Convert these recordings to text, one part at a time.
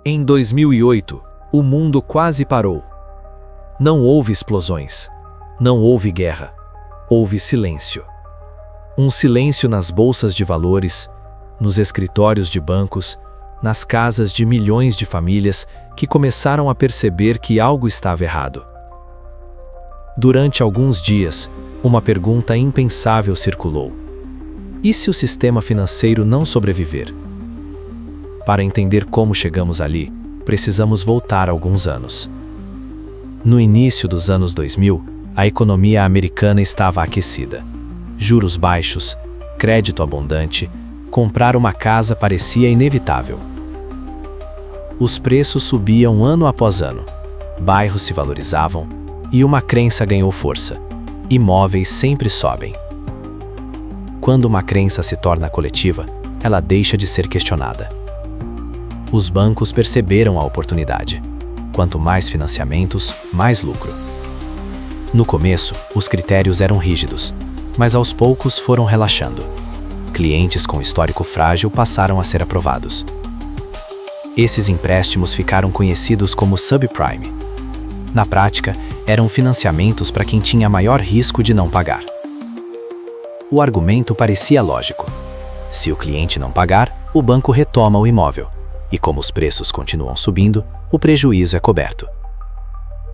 Em 2008, o mundo quase parou. Não houve explosões. Não houve guerra. Houve silêncio. Um silêncio nas bolsas de valores, nos escritórios de bancos, nas casas de milhões de famílias que começaram a perceber que algo estava errado. Durante alguns dias, uma pergunta impensável circulou: e se o sistema financeiro não sobreviver? Para entender como chegamos ali, precisamos voltar alguns anos. No início dos anos 2000, a economia americana estava aquecida. Juros baixos, crédito abundante, comprar uma casa parecia inevitável. Os preços subiam ano após ano, bairros se valorizavam e uma crença ganhou força: imóveis sempre sobem. Quando uma crença se torna coletiva, ela deixa de ser questionada. Os bancos perceberam a oportunidade. Quanto mais financiamentos, mais lucro. No começo, os critérios eram rígidos, mas aos poucos foram relaxando. Clientes com histórico frágil passaram a ser aprovados. Esses empréstimos ficaram conhecidos como subprime. Na prática, eram financiamentos para quem tinha maior risco de não pagar. O argumento parecia lógico. Se o cliente não pagar, o banco retoma o imóvel. E como os preços continuam subindo, o prejuízo é coberto.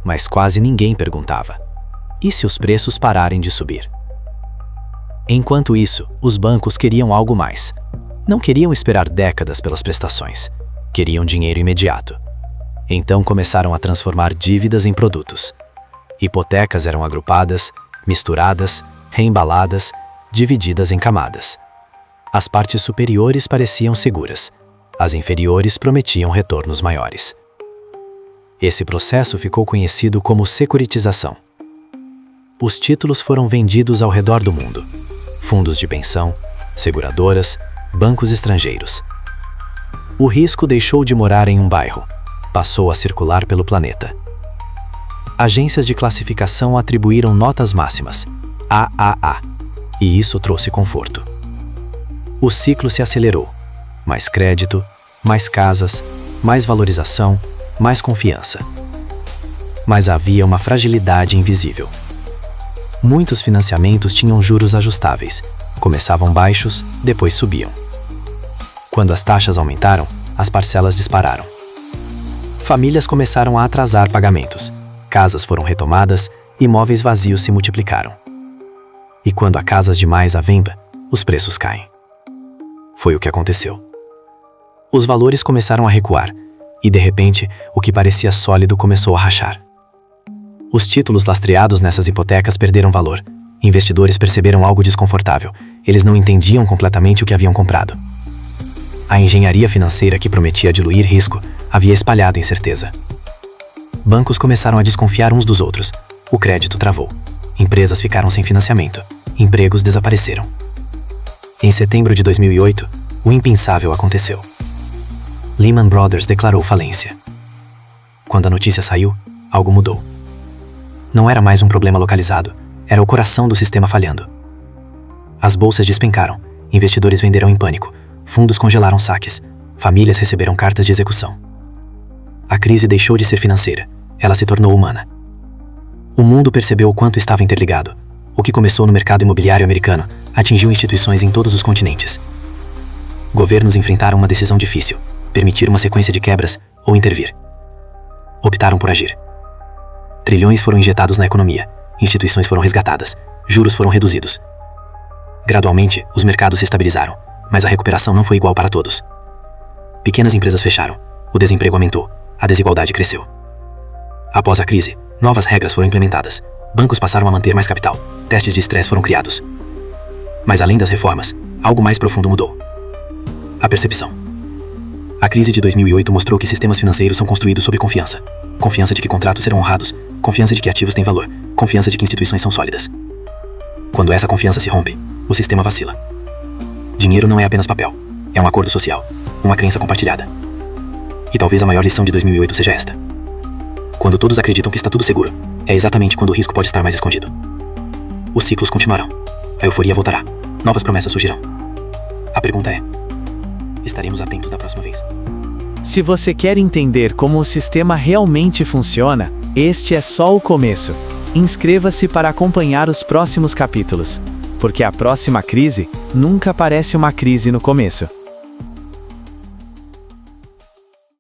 Mas quase ninguém perguntava: e se os preços pararem de subir? Enquanto isso, os bancos queriam algo mais. Não queriam esperar décadas pelas prestações. Queriam dinheiro imediato. Então começaram a transformar dívidas em produtos. Hipotecas eram agrupadas, misturadas, reembaladas, divididas em camadas. As partes superiores pareciam seguras. As inferiores prometiam retornos maiores. Esse processo ficou conhecido como securitização. Os títulos foram vendidos ao redor do mundo. Fundos de pensão, seguradoras, bancos estrangeiros. O risco deixou de morar em um bairro, passou a circular pelo planeta. Agências de classificação atribuíram notas máximas, AAA, e isso trouxe conforto. O ciclo se acelerou. Mais crédito, mais casas, mais valorização, mais confiança. Mas havia uma fragilidade invisível. Muitos financiamentos tinham juros ajustáveis. Começavam baixos, depois subiam. Quando as taxas aumentaram, as parcelas dispararam. Famílias começaram a atrasar pagamentos. Casas foram retomadas, imóveis vazios se multiplicaram. E quando há casas demais à venda, os preços caem. Foi o que aconteceu. Os valores começaram a recuar, e de repente, o que parecia sólido começou a rachar. Os títulos lastreados nessas hipotecas perderam valor. Investidores perceberam algo desconfortável. Eles não entendiam completamente o que haviam comprado. A engenharia financeira que prometia diluir risco havia espalhado incerteza. Bancos começaram a desconfiar uns dos outros. O crédito travou. Empresas ficaram sem financiamento. Empregos desapareceram. Em setembro de 2008, o impensável aconteceu. Lehman Brothers declarou falência. Quando a notícia saiu, algo mudou. Não era mais um problema localizado, era o coração do sistema falhando. As bolsas despencaram, investidores venderam em pânico, fundos congelaram saques, famílias receberam cartas de execução. A crise deixou de ser financeira, ela se tornou humana. O mundo percebeu o quanto estava interligado. O que começou no mercado imobiliário americano atingiu instituições em todos os continentes. Governos enfrentaram uma decisão difícil: permitir uma sequência de quebras ou intervir. Optaram por agir. Trilhões foram injetados na economia, instituições foram resgatadas, juros foram reduzidos. Gradualmente, os mercados se estabilizaram, mas a recuperação não foi igual para todos. Pequenas empresas fecharam, o desemprego aumentou, a desigualdade cresceu. Após a crise, novas regras foram implementadas, bancos passaram a manter mais capital, testes de estresse foram criados. Mas além das reformas, algo mais profundo mudou: a percepção. A crise de 2008 mostrou que sistemas financeiros são construídos sob confiança. Confiança de que contratos serão honrados, confiança de que ativos têm valor, confiança de que instituições são sólidas. Quando essa confiança se rompe, o sistema vacila. Dinheiro não é apenas papel, é um acordo social, uma crença compartilhada. E talvez a maior lição de 2008 seja esta: quando todos acreditam que está tudo seguro, é exatamente quando o risco pode estar mais escondido. Os ciclos continuarão, a euforia voltará, novas promessas surgirão. A pergunta é: estaremos atentos da próxima vez? Se você quer entender como o sistema realmente funciona, este é só o começo. Inscreva-se para acompanhar os próximos capítulos, porque a próxima crise nunca parece uma crise no começo.